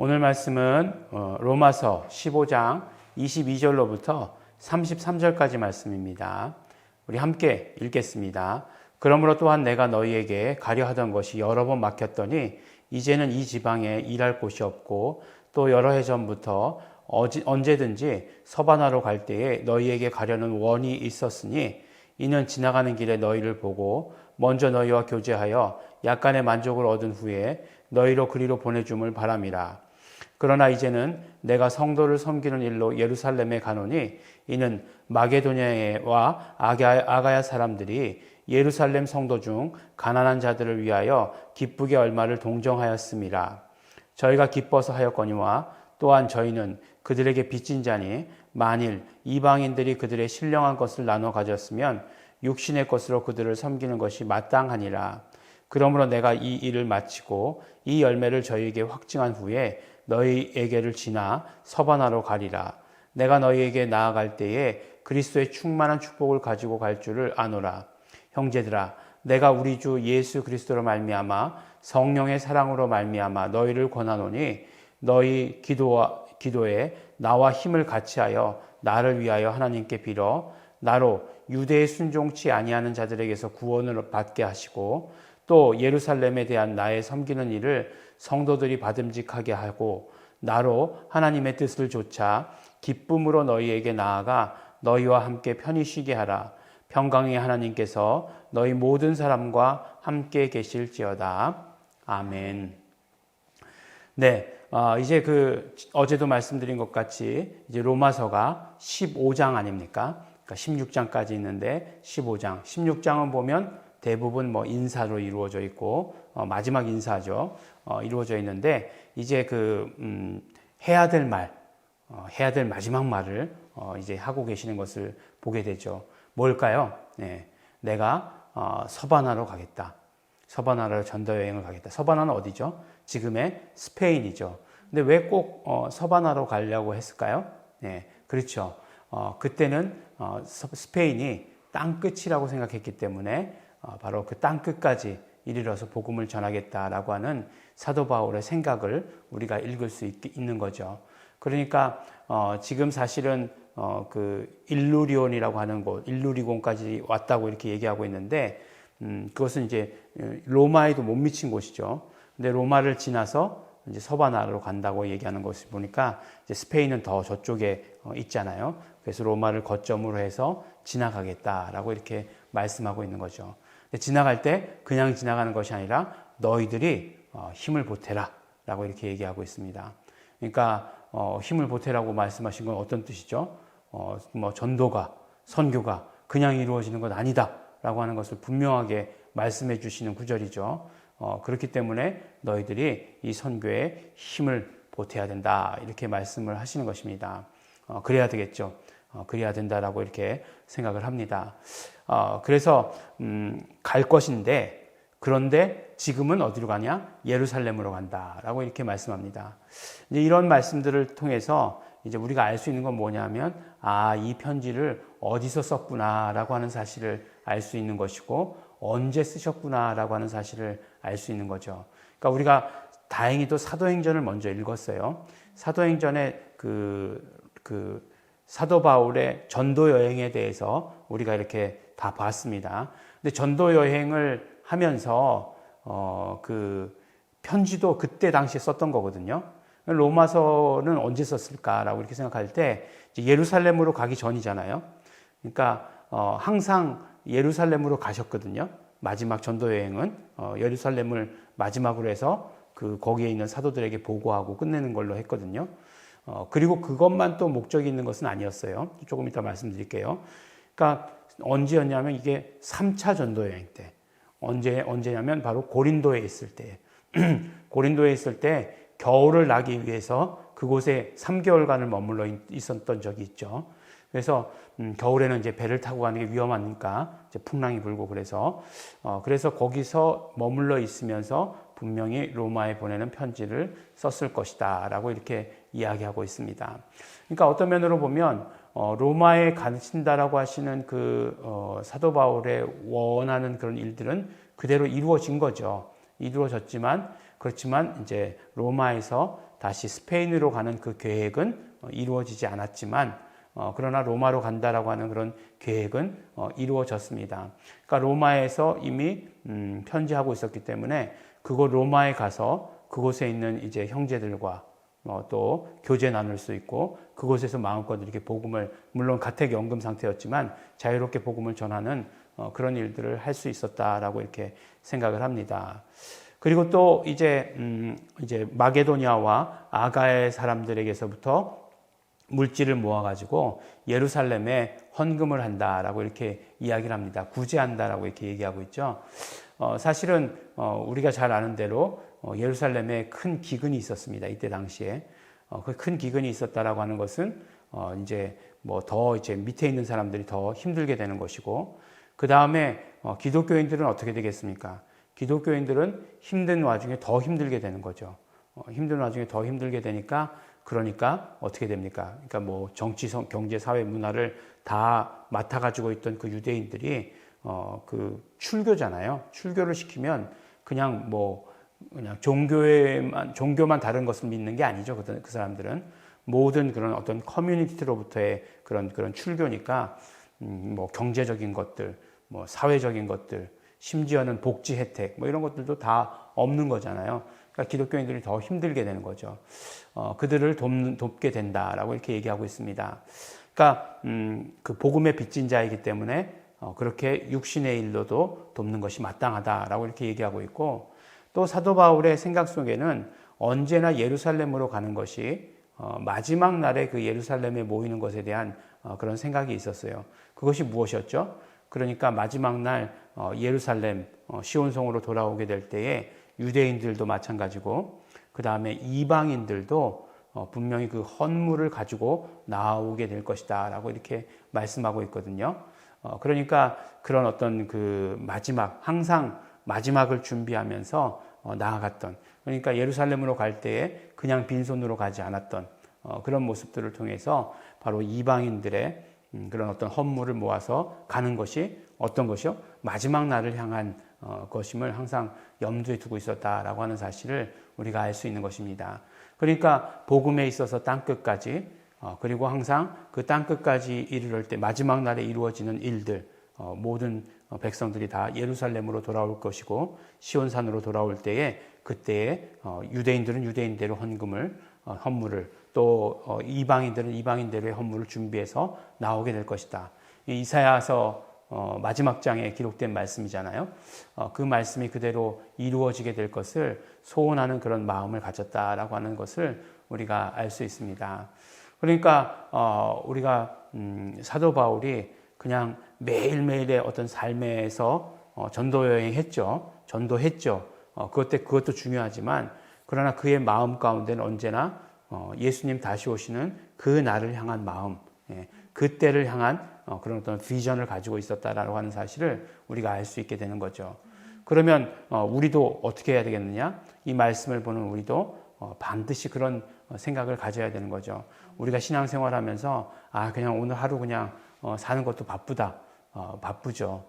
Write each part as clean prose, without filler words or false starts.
오늘 말씀은 로마서 15장 22절로부터 33절까지 말씀입니다. 우리 함께 읽겠습니다. 그러므로 또한 내가 너희에게 가려 하던 것이 여러 번 막혔더니 이제는 이 지방에 일할 곳이 없고 또 여러 해 전부터 언제든지 서바나로 갈 때에 너희에게 가려는 원이 있었으니 이는 지나가는 길에 너희를 보고 먼저 너희와 교제하여 약간의 만족을 얻은 후에 너희로 그리로 보내줌을 바람이라. 그러나 이제는 내가 성도를 섬기는 일로 예루살렘에 가노니 이는 마게도냐와 아가야 사람들이 예루살렘 성도 중 가난한 자들을 위하여 기쁘게 얼마를 동정하였음이라. 저희가 기뻐서 하였거니와 또한 저희는 그들에게 빚진 자니 만일 이방인들이 그들의 신령한 것을 나눠 가졌으면 육신의 것으로 그들을 섬기는 것이 마땅하니라. 그러므로 내가 이 일을 마치고 이 열매를 저희에게 확증한 후에 너희에게를 지나 서바나로 가리라. 내가 너희에게 나아갈 때에 그리스도의 충만한 축복을 가지고 갈 줄을 아노라. 형제들아, 내가 우리 주 예수 그리스도로 말미암아 성령의 사랑으로 말미암아 너희를 권하노니 너희 기도에 나와 힘을 같이하여 나를 위하여 하나님께 빌어 나로 유대에 순종치 아니하는 자들에게서 구원을 받게 하시고 또 예루살렘에 대한 나의 섬기는 일을 성도들이 받음직하게 하고 나로 하나님의 뜻을 좇아 기쁨으로 너희에게 나아가 너희와 함께 편히 쉬게 하라. 평강의 하나님께서 너희 모든 사람과 함께 계실지어다. 아멘. 네, 이제 어제도 말씀드린 것 같이 이제 로마서가 15장 아닙니까? 그러니까 16장까지 있는데 15장. 16장은 보면 대부분 인사로 이루어져 있고 마지막 인사죠. 이루어져 있는데 이제 해야 될 마지막 말을 이제 하고 계시는 것을 보게 되죠. 뭘까요? 네, 내가 서바나로 가겠다. 서바나로 전도 여행을 가겠다. 서바나는 어디죠? 지금의 스페인이죠. 근데 왜 꼭 서바나로 가려고 했을까요? 네, 그렇죠. 그때는 스페인이 땅끝이라고 생각했기 때문에 바로 그 땅끝까지 이르러서 복음을 전하겠다라고 하는 사도 바울의 생각을 우리가 읽을 수 있는 거죠. 그러니까 지금 사실은 일루리온이라고 하는 곳, 일루리곤까지 왔다고 이렇게 얘기하고 있는데 그것은 이제 로마에도 못 미친 곳이죠. 근데 로마를 지나서 이제 서바나로 간다고 얘기하는 것을 보니까 이제 스페인은 더 저쪽에 있잖아요. 그래서 로마를 거점으로 해서 지나가겠다라고 이렇게 말씀하고 있는 거죠. 근데 지나갈 때 그냥 지나가는 것이 아니라 너희들이 힘을 보태라 라고 이렇게 얘기하고 있습니다. 그러니까 힘을 보태라고 말씀하신 건 어떤 뜻이죠? 전도가, 선교가 그냥 이루어지는 것 아니다 라고 하는 것을 분명하게 말씀해 주시는 구절이죠. 그렇기 때문에 너희들이 이 선교에 힘을 보태야 된다 이렇게 말씀을 하시는 것입니다. 그래야 되겠죠. 그래야 된다라고 이렇게 생각을 합니다. 그래서 갈 것인데 그런데 지금은 어디로 가냐? 예루살렘으로 간다라고 이렇게 말씀합니다. 이제 이런 말씀들을 통해서 이제 우리가 알 수 있는 건 뭐냐면 이 편지를 어디서 썼구나라고 하는 사실을 알 수 있는 것이고 언제 쓰셨구나라고 하는 사실을 알 수 있는 거죠. 그러니까 우리가 다행히도 사도행전을 먼저 읽었어요. 사도행전에 사도 바울의 전도 여행에 대해서 우리가 이렇게 다 봤습니다. 근데 전도 여행을 하면서 편지도 그때 당시에 썼던 거거든요. 로마서는 언제 썼을까라고 이렇게 생각할 때 예루살렘으로 가기 전이잖아요. 그러니까 항상 예루살렘으로 가셨거든요. 마지막 전도 여행은 예루살렘을 마지막으로 해서 거기에 있는 사도들에게 보고하고 끝내는 걸로 했거든요. 그리고 그것만 또 목적이 있는 것은 아니었어요. 조금 이따 말씀드릴게요. 그러니까 언제였냐면 이게 3차 전도 여행 때. 언제냐면 바로 고린도에 있을 때. 고린도에 있을 때 겨울을 나기 위해서 그곳에 3개월간을 머물러 있었던 적이 있죠. 그래서 겨울에는 이제 배를 타고 가는 게 위험하니까 이제 풍랑이 불고 그래서 거기서 머물러 있으면서 분명히 로마에 보내는 편지를 썼을 것이다라고 이렇게 이야기하고 있습니다. 그러니까 어떤 면으로 보면 로마에 가신다라고 하시는 사도 바울의 원하는 그런 일들은 그대로 이루어진 거죠. 이루어졌지만 그렇지만 이제 로마에서 다시 스페인으로 가는 그 계획은 이루어지지 않았지만 그러나 로마로 간다라고 하는 그런 계획은 이루어졌습니다. 그러니까 로마에서 이미 편지하고 있었기 때문에 그곳 로마에 가서 그곳에 있는 이제 형제들과 또 교제 나눌 수 있고 그곳에서 마음껏 이렇게 복음을 물론 가택연금 상태였지만 자유롭게 복음을 전하는 그런 일들을 할 수 있었다라고 이렇게 생각을 합니다. 그리고 또 이제 마게도니아와 아가의 사람들에게서부터 물질을 모아가지고 예루살렘에 헌금을 한다라고 이렇게 이야기를 합니다. 구제한다라고 이렇게 얘기하고 있죠. 사실은 우리가 잘 아는 대로 예루살렘에 큰 기근이 있었습니다. 이때 당시에 그 큰 기근이 있었다라고 하는 것은 이제 더 이제 밑에 있는 사람들이 더 힘들게 되는 것이고 그 다음에 기독교인들은 어떻게 되겠습니까? 기독교인들은 힘든 와중에 더 힘들게 되는 거죠. 힘든 와중에 더 힘들게 되니까 그러니까 어떻게 됩니까? 그러니까 정치, 경제, 사회, 문화를 다 맡아가지고 있던 그 유대인들이 그 출교잖아요. 출교를 시키면 그냥 종교만 다른 것을 믿는 게 아니죠. 그 사람들은 모든 그런 어떤 커뮤니티로부터의 그런 출교니까 경제적인 것들, 사회적인 것들, 심지어는 복지 혜택 이런 것들도 다 없는 거잖아요. 그러니까 기독교인들이 더 힘들게 되는 거죠. 그들을 돕게 된다라고 이렇게 얘기하고 있습니다. 그러니까 그 복음의 빚진 자이기 때문에 그렇게 육신의 일로도 돕는 것이 마땅하다라고 이렇게 얘기하고 있고 또 사도 바울의 생각 속에는 언제나 예루살렘으로 가는 것이 마지막 날에 그 예루살렘에 모이는 것에 대한 그런 생각이 있었어요. 그것이 무엇이었죠? 그러니까 마지막 날 예루살렘 시온성으로 돌아오게 될 때에 유대인들도 마찬가지고 그 다음에 이방인들도 분명히 그 헌물을 가지고 나오게 될 것이다 라고 이렇게 말씀하고 있거든요. 그러니까 그런 어떤 그 항상 마지막을 준비하면서 나아갔던 그러니까 예루살렘으로 갈 때에 그냥 빈손으로 가지 않았던 그런 모습들을 통해서 바로 이방인들의 그런 어떤 헌물을 모아서 가는 것이 어떤 것이요? 마지막 날을 향한 것임을 항상 염두에 두고 있었다라고 하는 사실을 우리가 알 수 있는 것입니다. 그러니까 복음에 있어서 땅끝까지 그리고 항상 그 땅끝까지 이르를 때 마지막 날에 이루어지는 일들 모든 백성들이 다 예루살렘으로 돌아올 것이고 시온산으로 돌아올 때에 그때에 유대인들은 유대인대로 헌물을 또 이방인들은 이방인대로의 헌물을 준비해서 나오게 될 것이다. 이사야서 마지막 장에 기록된 말씀이잖아요. 그 말씀이 그대로 이루어지게 될 것을 소원하는 그런 마음을 가졌다라고 하는 것을 우리가 알 수 있습니다. 그러니까 우리가 사도 바울이 그냥 매일매일의 어떤 삶에서 전도 여행했죠. 전도했죠. 그것도 중요하지만 그러나 그의 마음 가운데는 언제나 예수님 다시 오시는 그 날을 향한 마음, 그때를 향한 그런 어떤 비전을 가지고 있었다라고 하는 사실을 우리가 알 수 있게 되는 거죠. 그러면 우리도 어떻게 해야 되겠느냐? 이 말씀을 보는 우리도 반드시 그런 생각을 가져야 되는 거죠. 우리가 신앙생활하면서 그냥 오늘 하루 그냥 사는 것도 바쁘다. 바쁘죠.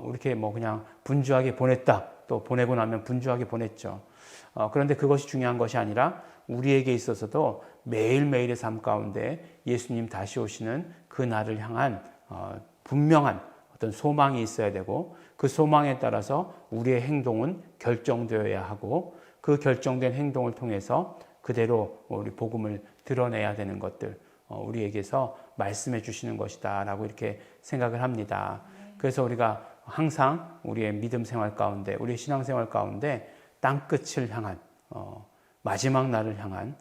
이렇게 그냥 분주하게 보냈다. 또 보내고 나면 분주하게 보냈죠. 그런데 그것이 중요한 것이 아니라 우리에게 있어서도 매일매일의 삶 가운데 예수님 다시 오시는 그 날을 향한 분명한 어떤 소망이 있어야 되고 그 소망에 따라서 우리의 행동은 결정되어야 하고 그 결정된 행동을 통해서 그대로 우리 복음을 드러내야 되는 것들 우리에게서 말씀해 주시는 것이다 라고 이렇게 생각을 합니다. 그래서 우리가 항상 우리의 믿음 생활 가운데 우리의 신앙 생활 가운데 땅끝을 향한 마지막 날을 향한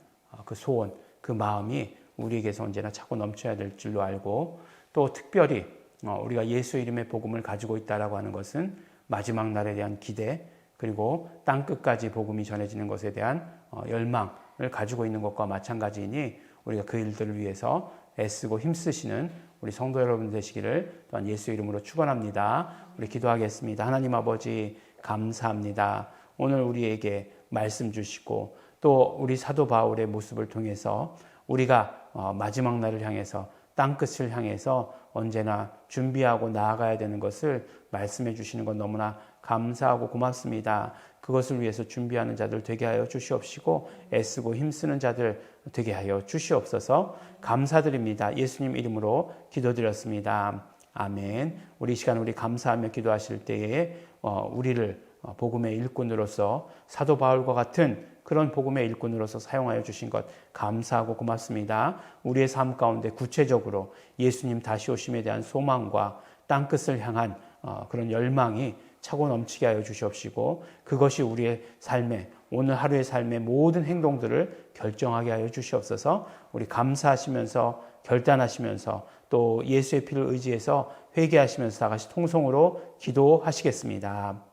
그 소원 그 마음이 우리에게서 언제나 차고 넘쳐야 될 줄로 알고 또 특별히 우리가 예수 이름의 복음을 가지고 있다라고 하는 것은 마지막 날에 대한 기대 그리고 땅끝까지 복음이 전해지는 것에 대한 열망을 가지고 있는 것과 마찬가지이니 우리가 그 일들을 위해서 애쓰고 힘쓰시는 우리 성도 여러분 되시기를 또한 예수 이름으로 축원합니다. 우리 기도하겠습니다. 하나님 아버지 감사합니다. 오늘 우리에게 말씀 주시고 또 우리 사도 바울의 모습을 통해서 우리가 마지막 날을 향해서 땅끝을 향해서 언제나 준비하고 나아가야 되는 것을 말씀해 주시는 것 너무나 감사하고 고맙습니다. 그것을 위해서 준비하는 자들 되게 하여 주시옵시고 애쓰고 힘쓰는 자들 되게 하여 주시옵소서. 감사드립니다. 예수님 이름으로 기도드렸습니다. 아멘. 우리 이 시간 우리 감사하며 기도하실 때에 우리를 복음의 일꾼으로서 사도 바울과 같은 그런 복음의 일꾼으로서 사용하여 주신 것 감사하고 고맙습니다. 우리의 삶 가운데 구체적으로 예수님 다시 오심에 대한 소망과 땅끝을 향한 그런 열망이 차고 넘치게 하여 주시옵시고 그것이 우리의 삶의 오늘 하루의 삶의 모든 행동들을 결정하게 하여 주시옵소서. 우리 감사하시면서 결단하시면서 또 예수의 피를 의지해서 회개하시면서 다같이 통성으로 기도하시겠습니다.